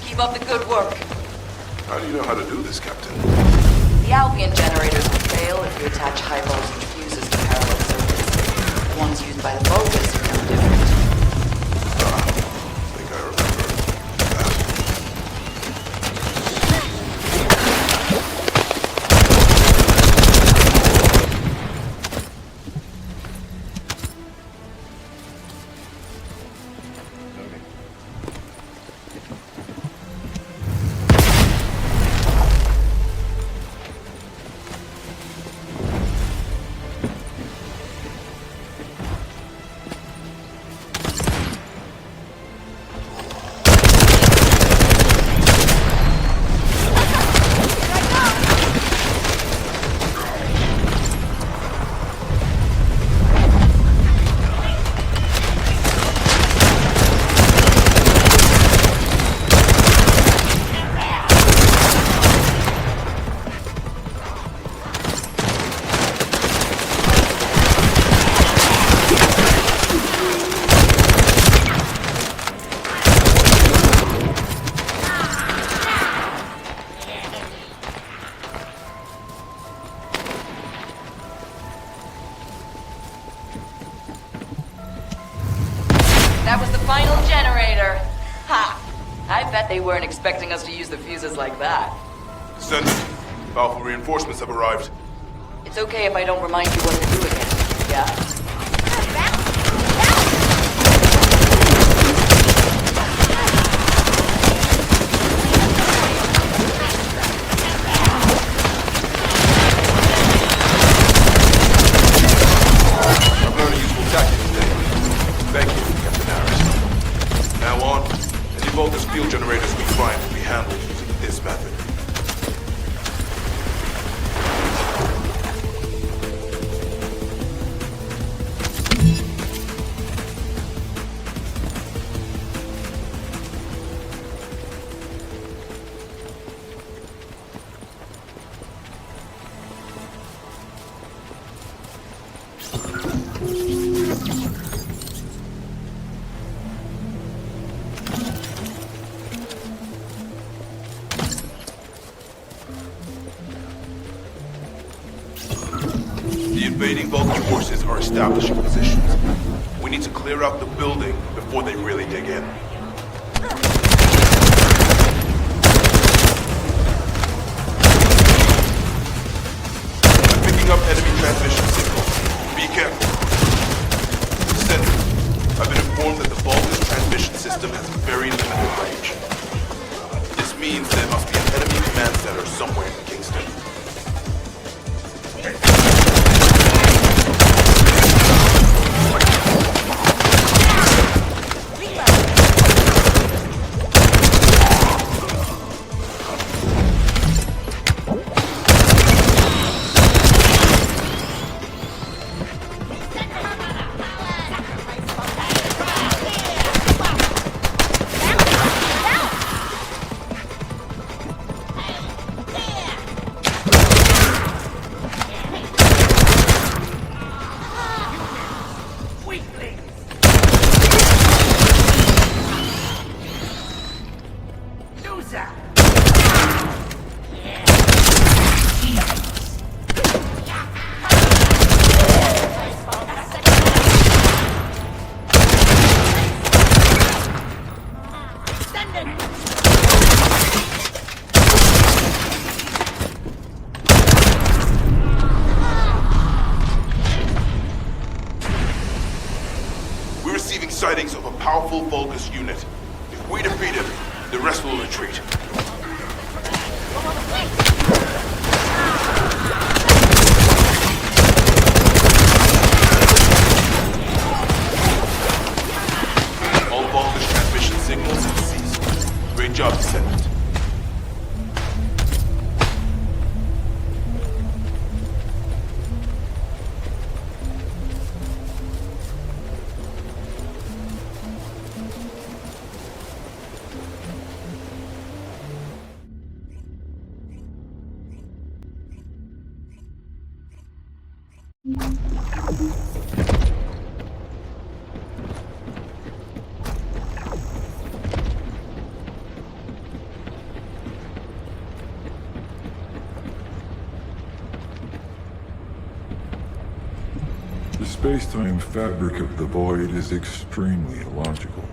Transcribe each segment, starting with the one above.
Keep up the good work. How do you know how to do this, Captain? The Albion generators will fail if you attach high voltage fuses to parallel circuits. The ones used by the Vulgus are no different. I think I remember that. That was the final generator. Ha! I bet they weren't expecting us to use the fuses like that. Descendant, powerful reinforcements have arrived. It's okay if I don't remind you what to do again, yeah? I've learned a useful tactic today. Thank you, Captain Harris. From now on, any Vulgus field generators we find will be handled using this method. The invading Vulcan forces are establishing positions. We need to clear out the building before they really dig in. I'm picking up enemy transmission signals. Be careful. Descendant, I've been informed that the Vulcans system has very limited range. This means there must be an enemy command center somewhere in Kingston. We're receiving sightings of a powerful Vulgus unit. If we defeat it, the rest will retreat. All Vulgus transmission signals have ceased. Great job, Descendant. The space-time fabric of the void is extremely illogical.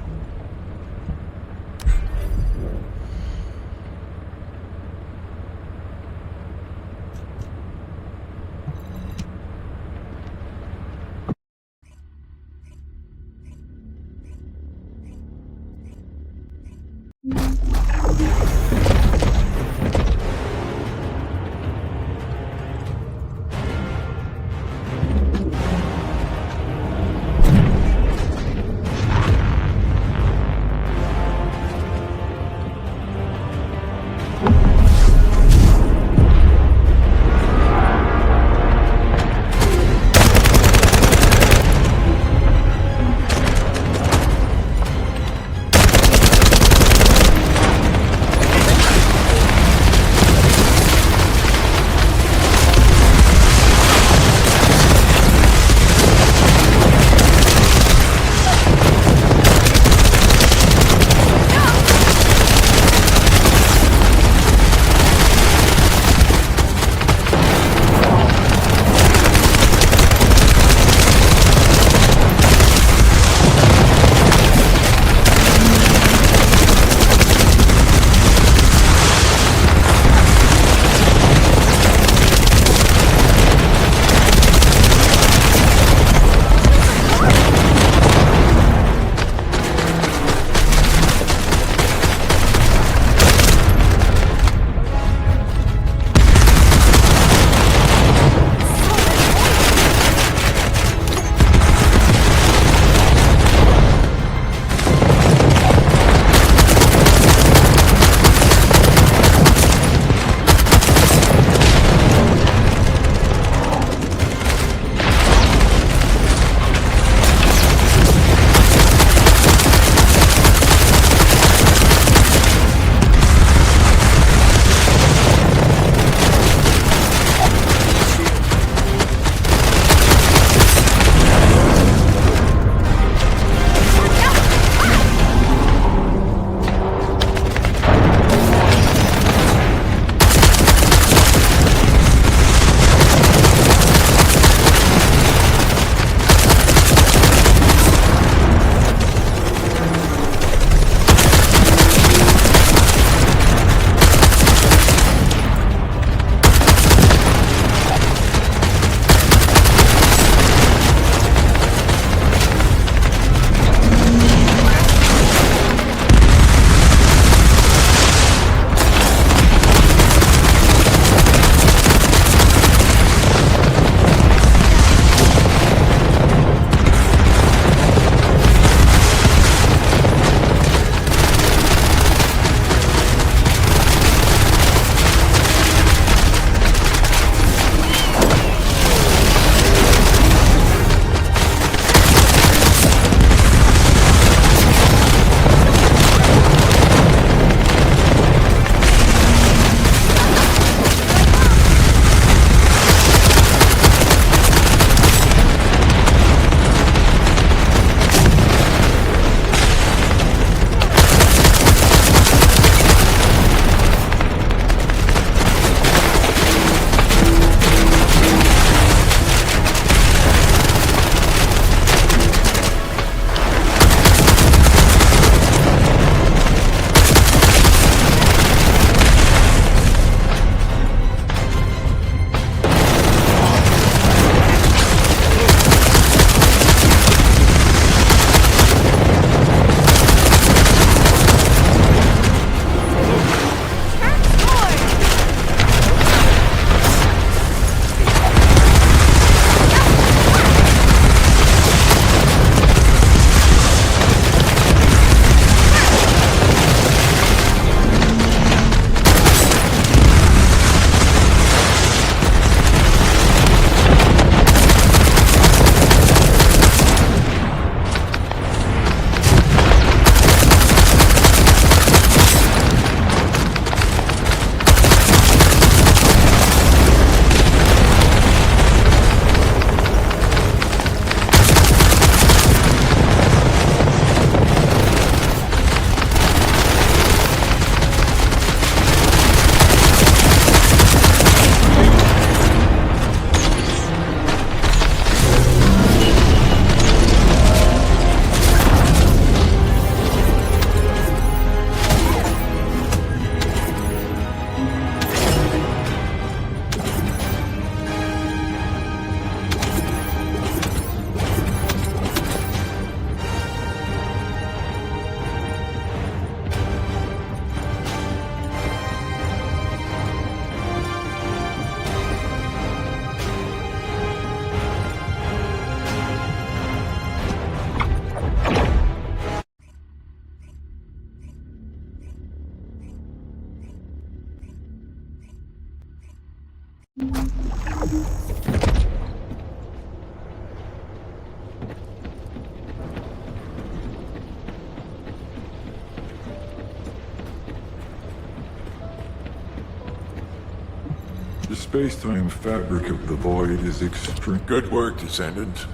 space-time fabric of the void is extreme. Good work, Descendant.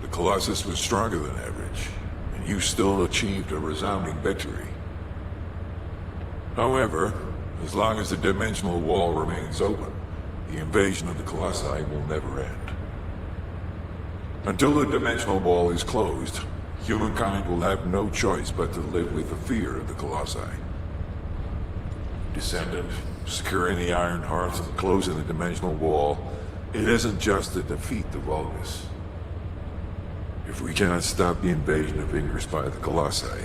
The Colossus was stronger than average, and you still achieved a resounding victory. However, as long as the dimensional wall remains open, the invasion of the Colossi will never end. Until the dimensional wall is closed, humankind will have no choice but to live with the fear of the Colossi. Descendant, securing the Iron Heart and closing the dimensional wall, it isn't just to defeat the Vulgus. If we cannot stop the invasion of Ingress by the Colossi,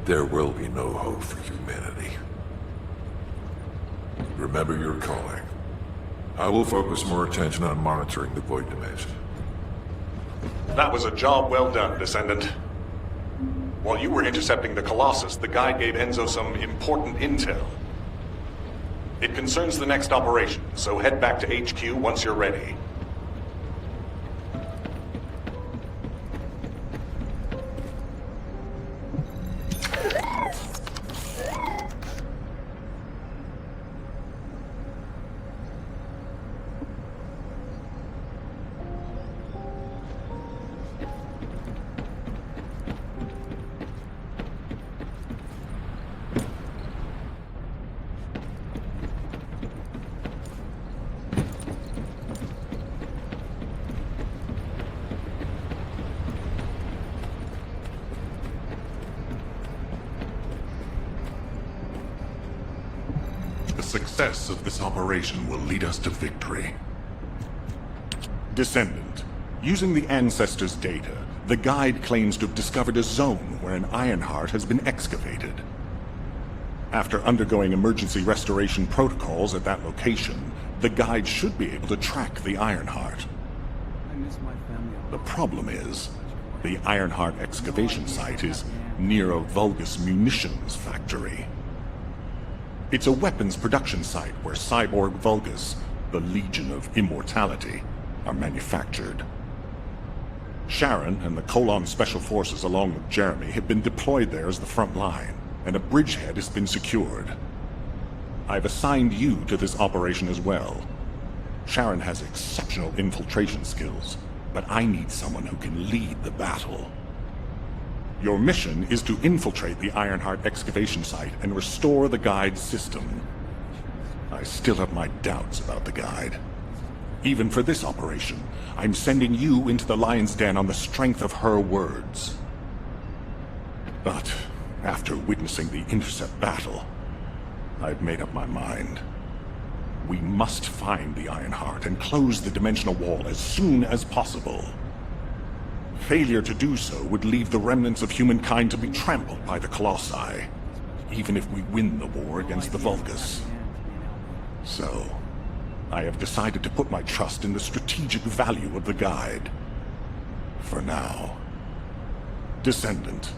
there will be no hope for humanity. Remember your calling. I will focus more attention on monitoring the Void Dimension. That was a job well done, Descendant. While you were intercepting the Colossus, the guide gave Enzo some important intel. It concerns the next operation, so head back to HQ once you're ready. The success of this operation will lead us to victory. Descendant, using the Ancestors' data, the guide claims to have discovered a zone where an Ironheart has been excavated. After undergoing emergency restoration protocols at that location, the guide should be able to track the Ironheart. The problem is, the Ironheart excavation site is near a Vulgus munitions factory. It's a weapons production site where cyborg Vulgus, the Legion of Immortality, are manufactured. Sharon and the Colon Special Forces along with Jeremy have been deployed there as the front line, and a bridgehead has been secured. I've assigned you to this operation as well. Sharon has exceptional infiltration skills, but I need someone who can lead the battle. Your mission is to infiltrate the Ironheart excavation site and restore the guide's system. I still have my doubts about the guide. Even for this operation, I'm sending you into the Lion's Den on the strength of her words. But after witnessing the intercept battle, I've made up my mind. We must find the Ironheart and close the dimensional wall as soon as possible. Failure to do so would leave the remnants of humankind to be trampled by the Colossi, even if we win the war against the Vulgus. So, I have decided to put my trust in the strategic value of the guide. For now. Descendant,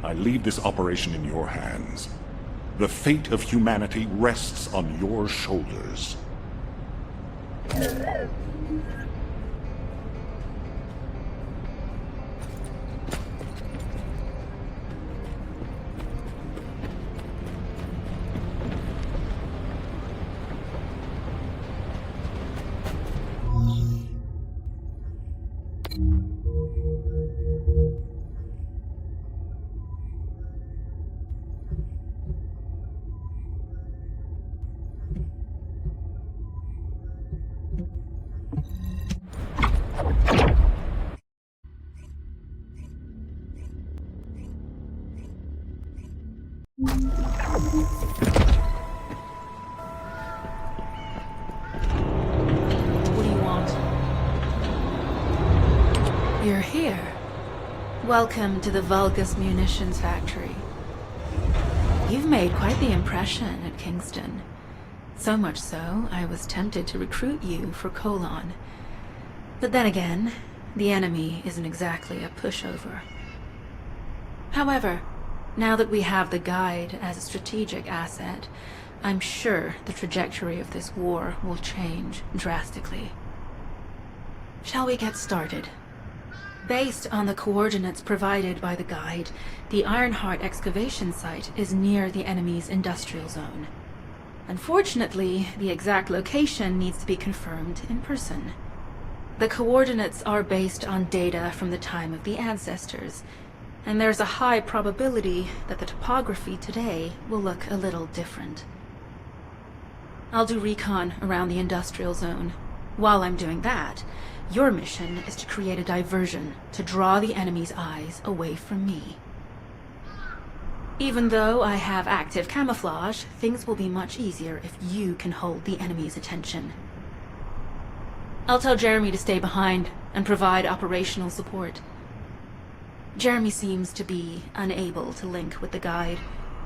I leave this operation in your hands. The fate of humanity rests on your shoulders. What do you want? You're here. Welcome to the Vulgus Munitions Factory. You've made quite the impression at Kingston. So much so, I was tempted to recruit you for Colon. But then again, the enemy isn't exactly a pushover. However, now that we have the guide as a strategic asset, I'm sure the trajectory of this war will change drastically. Shall we get started? Based on the coordinates provided by the guide, the Ironheart excavation site is near the enemy's industrial zone. Unfortunately, the exact location needs to be confirmed in person. The coordinates are based on data from the time of the ancestors, and there's a high probability that the topography today will look a little different. I'll do recon around the industrial zone. While I'm doing that, your mission is to create a diversion to draw the enemy's eyes away from me. Even though I have active camouflage, things will be much easier if you can hold the enemy's attention. I'll tell Jeremy to stay behind and provide operational support. Jeremy seems to be unable to link with the guide,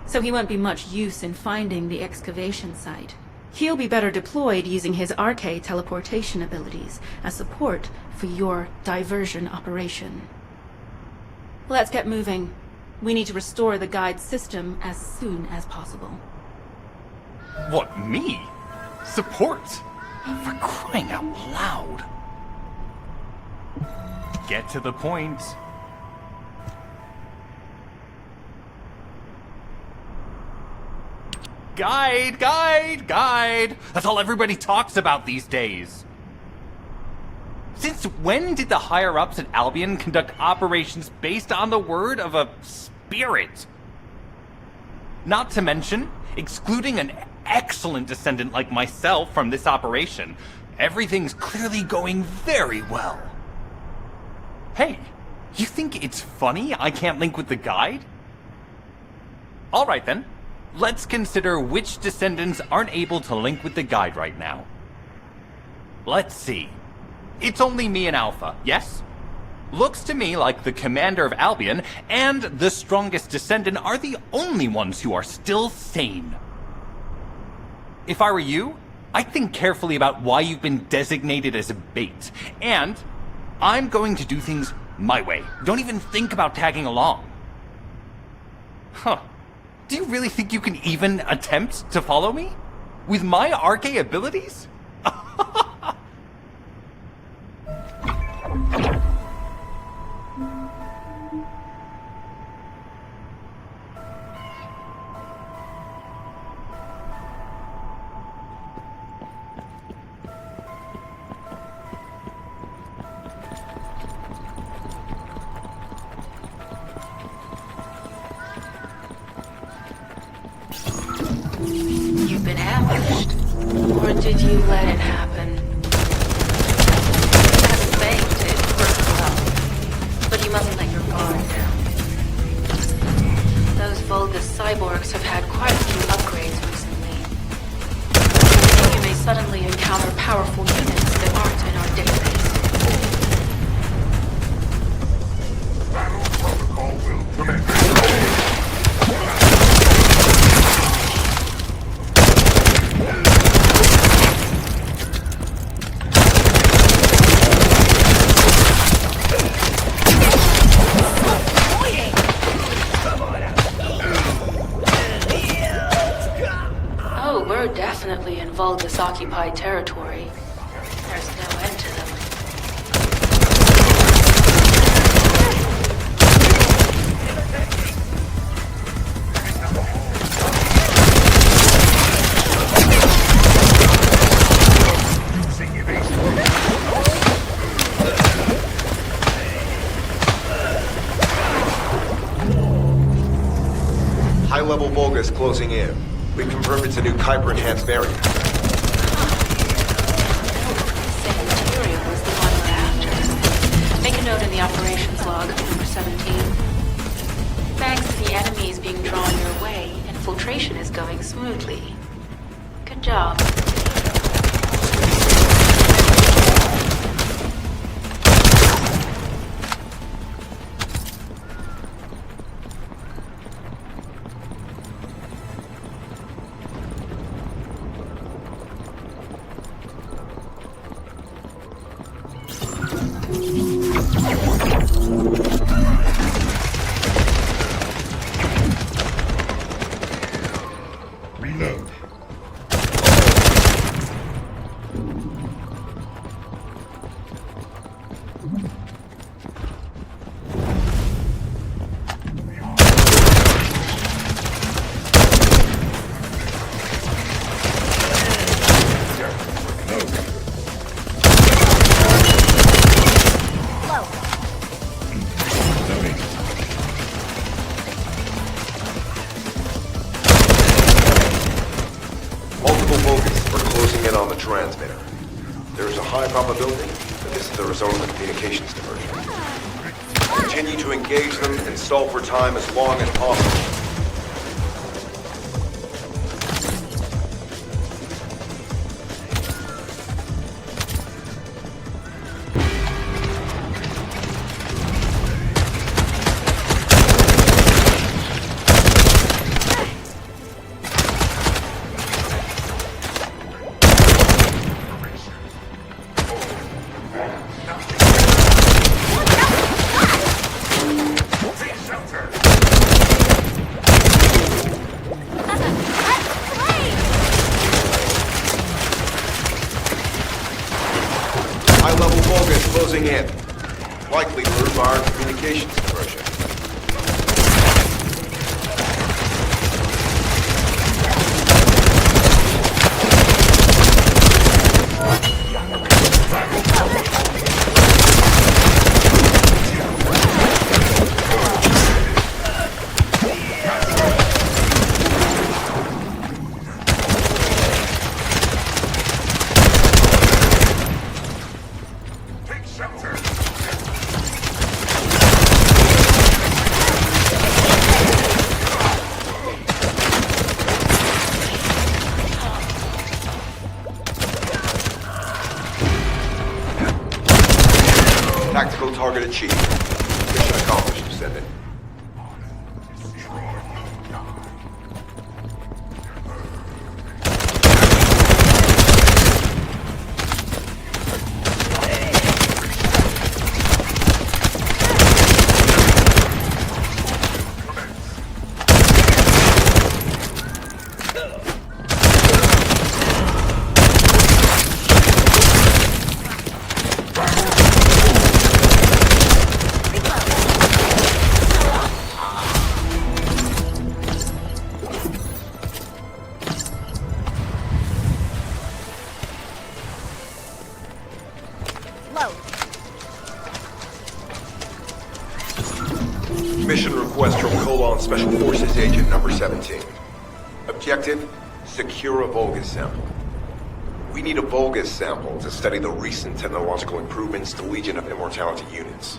so he won't be much use in finding the excavation site. He'll be better deployed using his RK teleportation abilities as support for your diversion operation. Let's get moving. We need to restore the guide system as soon as possible. What, me? Support? For crying out loud. Get to the point. Guide, guide, guide! That's all everybody talks about these days. Since when did the higher-ups at Albion conduct operations based on the word of a spirit? Not to mention, excluding an excellent descendant like myself from this operation, everything's clearly going very well. Hey, you think it's funny I can't link with the guide? Alright then. Let's consider which descendants aren't able to link with the guide right now. Let's see. It's only me and Alpha, yes? Looks to me like the commander of Albion and the strongest descendant are the only ones who are still sane. If I were you, I'd think carefully about why you've been designated as a bait, and I'm going to do things my way. Don't even think about tagging along. Huh. Do you really think you can even attempt to follow me? With my RK abilities? You've been ambushed. Or did you let it happen? As banked it worked well. But you mustn't let your guard down. Those Vulgus cyborgs have had quite a few upgrades recently. You may suddenly encounter powerful units that aren't in our database. Battle protocol will commence. Oh, we're definitely in Vulgus-occupied territory. There's no end to them. High-level Vulgus closing in. We confirmed it's a new Kuiper-enhanced variant. Same material as the one we're after. Make a note in the operations log, number 17. Thanks to the enemies being drawn your way, infiltration is going smoothly. Good job. Reload. probability that this is the result of a communications diversion. Continue to engage them and stall for time as long as possible. High-level Vulgus closing in. Likely lured by our communications diversion. Tactical target achieved. Mission accomplished, Descendant. Mission request from Colon Special Forces Agent number 17. Objective, secure a Vulgus sample. We need a Vulgus sample to study the recent technological improvements to Legion of Immortality units.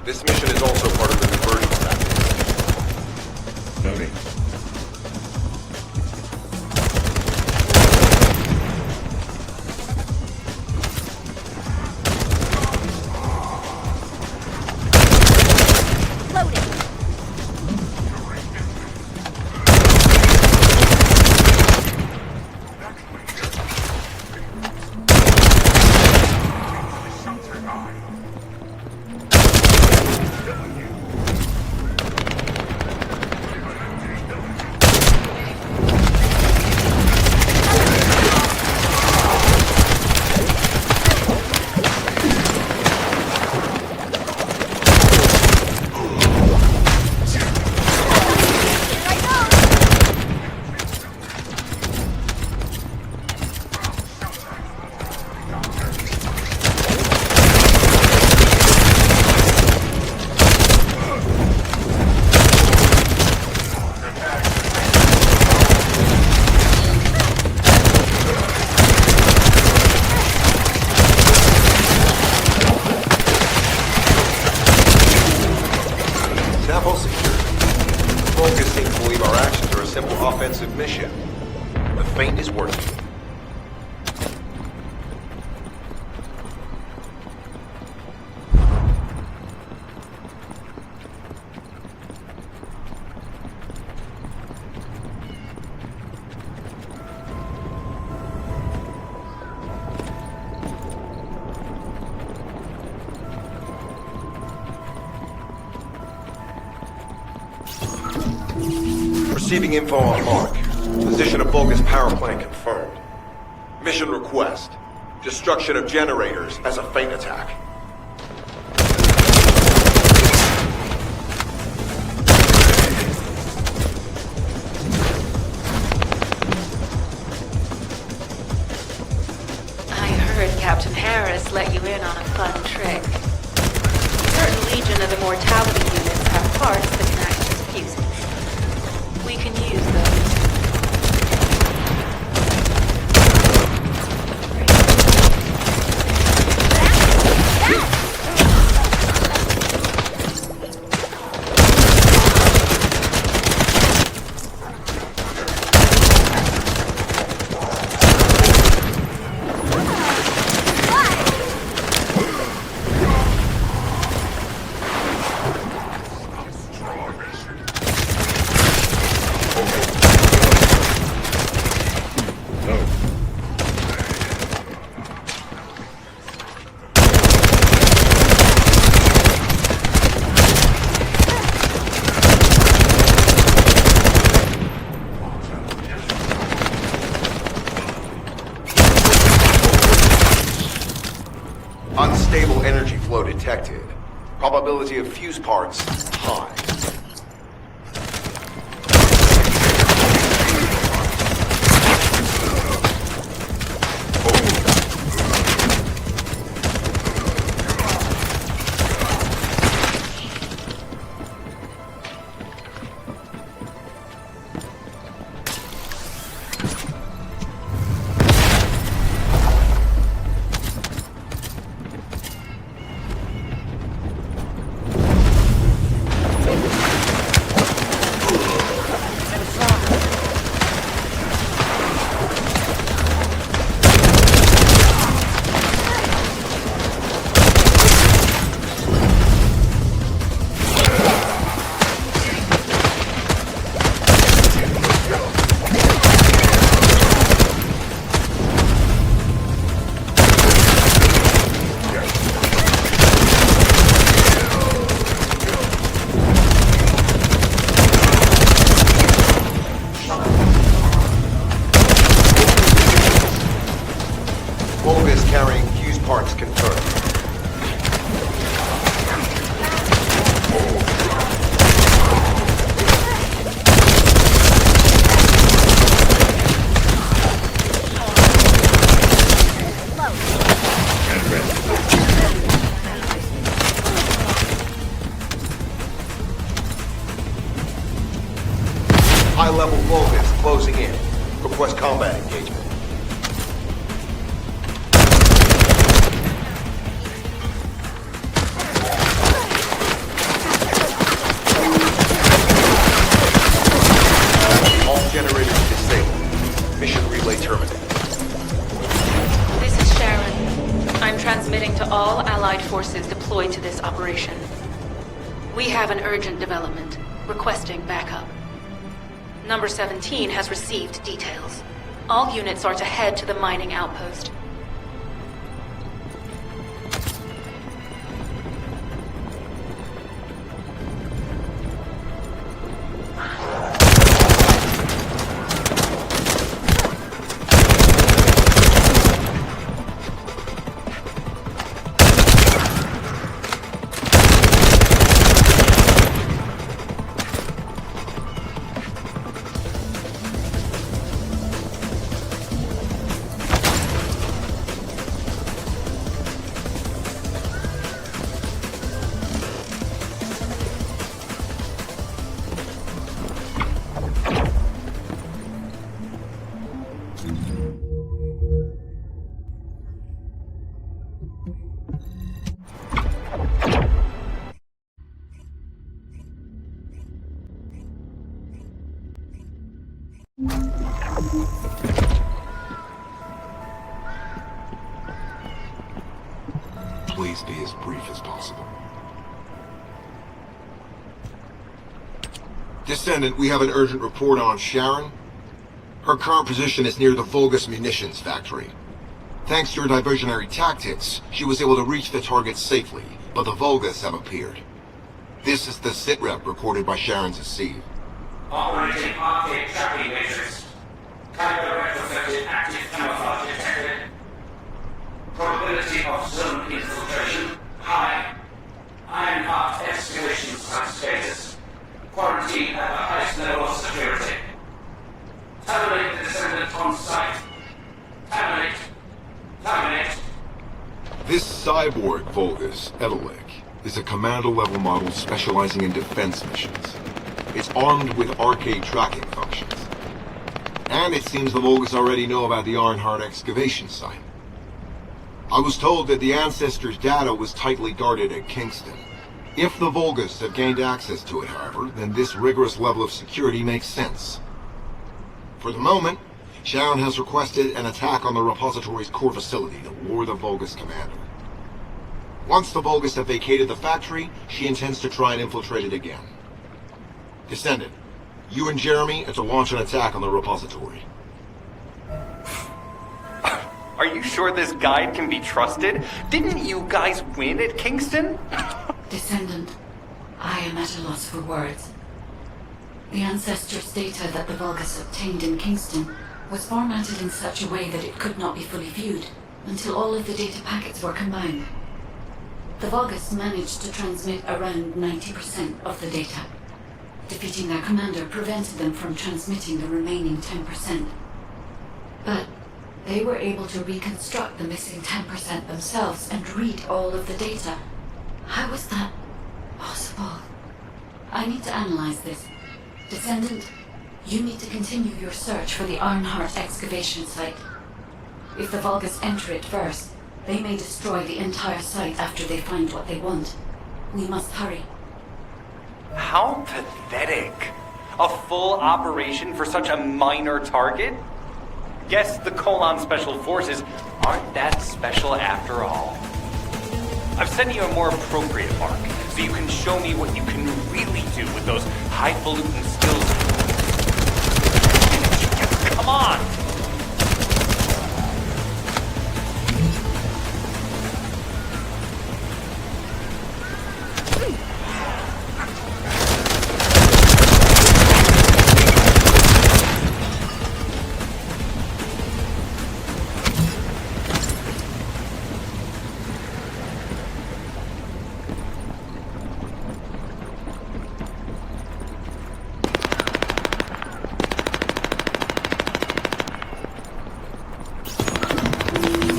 This mission is also part of the conversion package. Noting. Offensive mission. The feint is working. Receiving info on mark. Position of Vulgus power plant confirmed. Mission request. Destruction of generators as a feint attack. I heard Captain Harris let you in on a fun trick. Certain Legion of Immortality units have parts that can act as fuses. We can use those. detected. Probability of fuse parts, high. Vulgus carrying fuse parts confirmed. High-level Vulgus closing in. Request combat engagement. Generators disabled. Mission relay terminated. This is Sharon. I'm transmitting to all Allied forces deployed to this operation. We have an urgent development, requesting backup. Number 17 has received details. All units are to head to the mining outpost. Please be as brief as possible. Descendant, we have an urgent report on Sharon. Her current position is near the Vulgus munitions factory. Thanks to your diversionary tactics, she was able to reach the target safely, but the Vulgus have appeared. This is the sitrep recorded by Sharon's Deceive. Operating arcade tracking matrix. Caliber retrofitted active camouflage detected. Probability of zone infiltration high. Ironheart excavation site status. Quarantine at the highest level of security. Terminate the descendant on site. Terminate. Terminate. This cyborg Vulgus, Edelec, is a commander-level model specializing in defense missions. It's armed with arcade tracking functions. And it seems the Vulgus already know about the Ironheart excavation site. I was told that the Ancestors' data was tightly guarded at Kingston. If the Vulgus have gained access to it, however, then this rigorous level of security makes sense. For the moment, Sharon has requested an attack on the repository's core facility to lure the Vulgus commander. Once the Vulgus have vacated the factory, she intends to try and infiltrate it again. Descendant, you and Jeremy are to launch an attack on the repository. Are you sure this guide can be trusted? Didn't you guys win at Kingston? Descendant, I am at a loss for words. The Ancestors' data that the Vulgus obtained in Kingston was formatted in such a way that it could not be fully viewed until all of the data packets were combined. The Vulgus managed to transmit around 90% of the data. Defeating their commander prevented them from transmitting the remaining 10%. But they were able to reconstruct the missing 10% themselves and read all of the data. How was that possible? I need to analyze this. Descendant, you need to continue your search for the Ironheart excavation site. If the Vulgus enter it first, they may destroy the entire site after they find what they want. We must hurry. How pathetic. A full operation for such a minor target? Guess the Colon Special Forces aren't that special after all. I've sent you a more appropriate mark, so you can show me what you can really do with those highfalutin skills. Come on!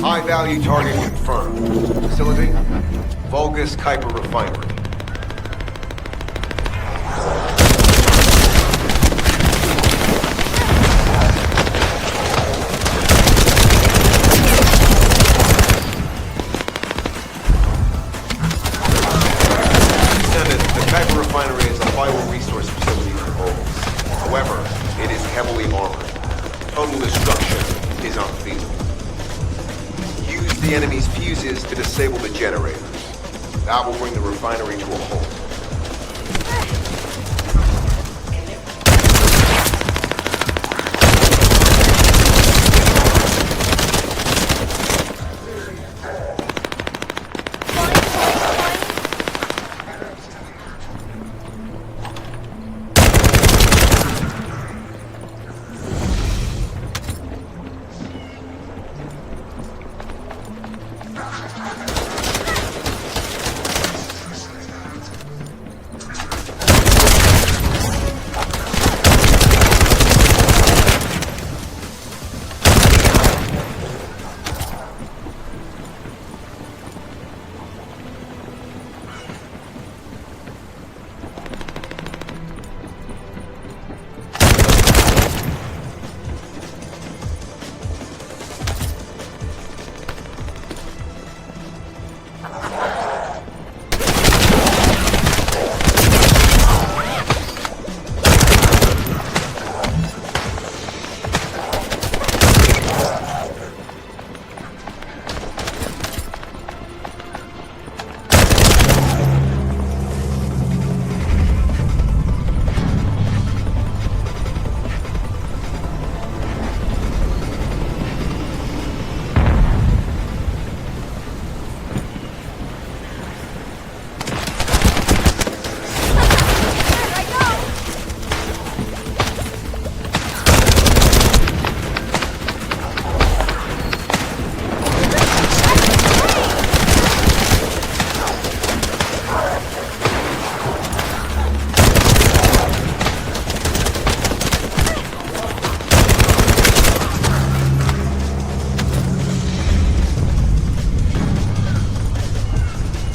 High-value target confirmed. Facility? Vulgus Kuiper Refinery. The Kuiper Refinery is a vital resource facility for Vulgus. However, it is heavily armored. Total destruction is unfeasible. Use the enemy's fuses to disable the generators. That will bring the refinery to a halt.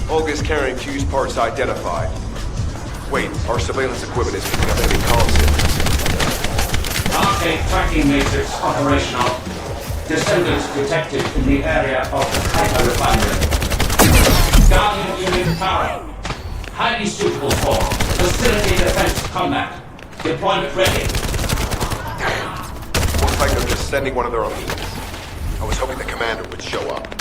Vulgus carrying fuse parts identified. Wait, our surveillance equipment is picking up enemy comm signals. Arcade tracking matrix operational. Descendants detected in the area of the Kuiper Refinery. Guardian unit power. Highly suitable for facility defense combat. Deployment ready. Looks like they're just sending one of their own units. I was hoping the commander would show up.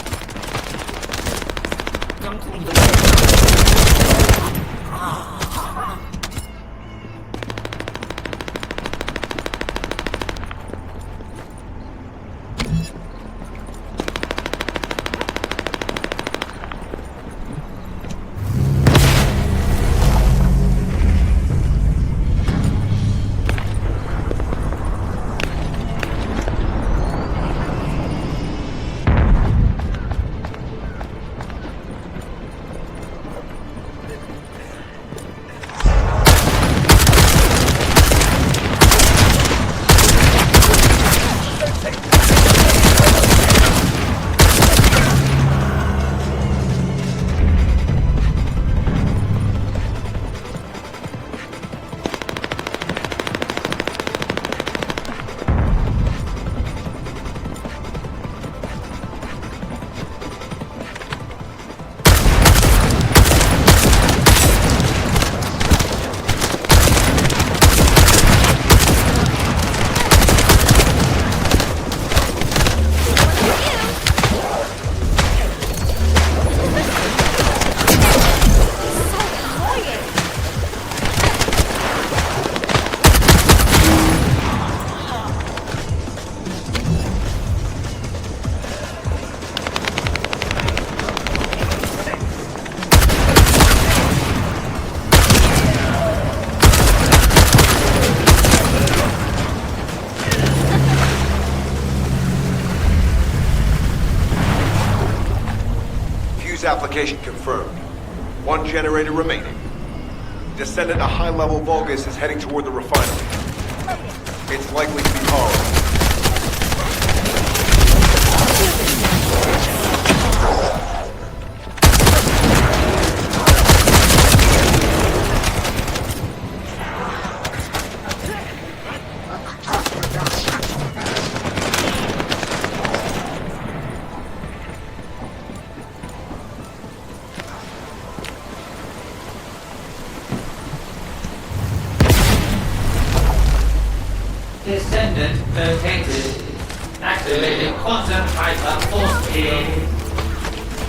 Location confirmed. One generator remaining. Descendant, a high-level Vulgus is heading toward the refinery. It's likely to be horrible. Descendant located. Activating quantum hyper force field.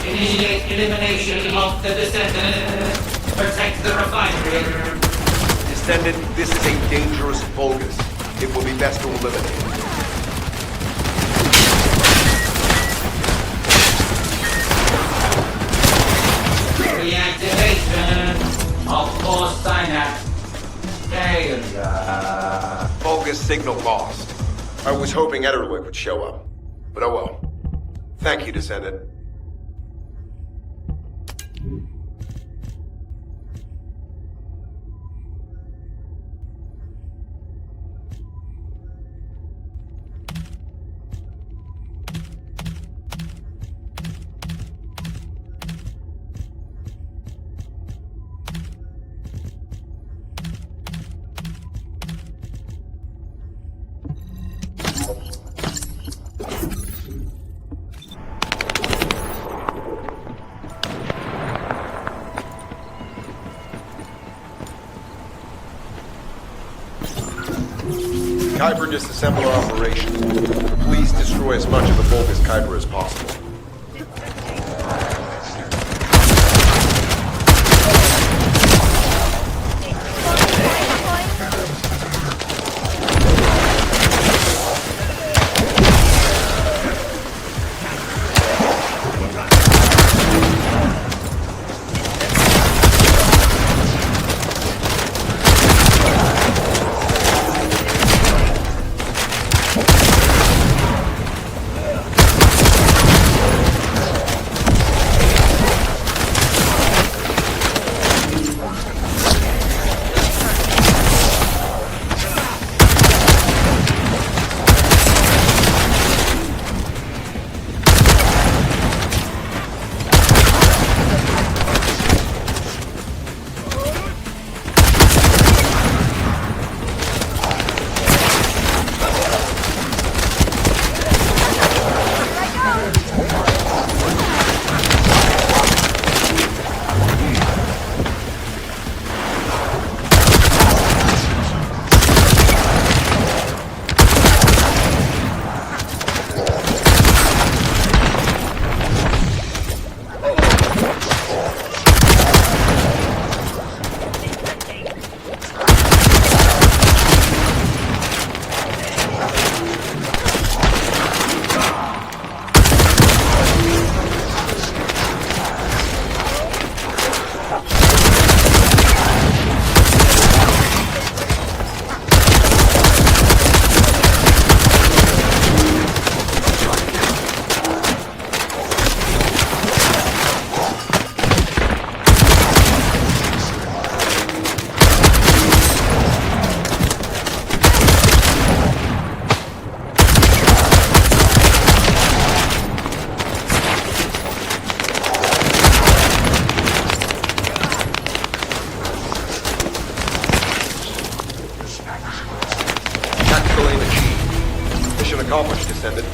Initiate elimination of the Descendant. Protect the refinery. Descendant, this is a dangerous Vulgus. It will be best to eliminate it. Reactivation of force synapse. Vulgus signal lost. I was hoping Ederwick would show up. But oh well. Thank you, Descendant. Kyber disassembler operation. Please destroy as much of the Vulgus Kyber as possible. Accomplished, Descendant.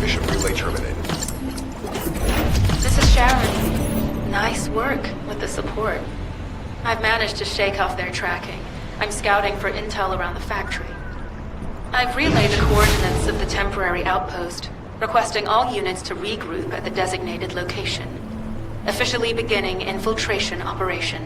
Mission relay terminated. This is Sharon. Nice work with the support. I've managed to shake off their tracking. I'm scouting for intel around the factory. I've relayed the coordinates of the temporary outpost, requesting all units to regroup at the designated location. Officially beginning infiltration operation.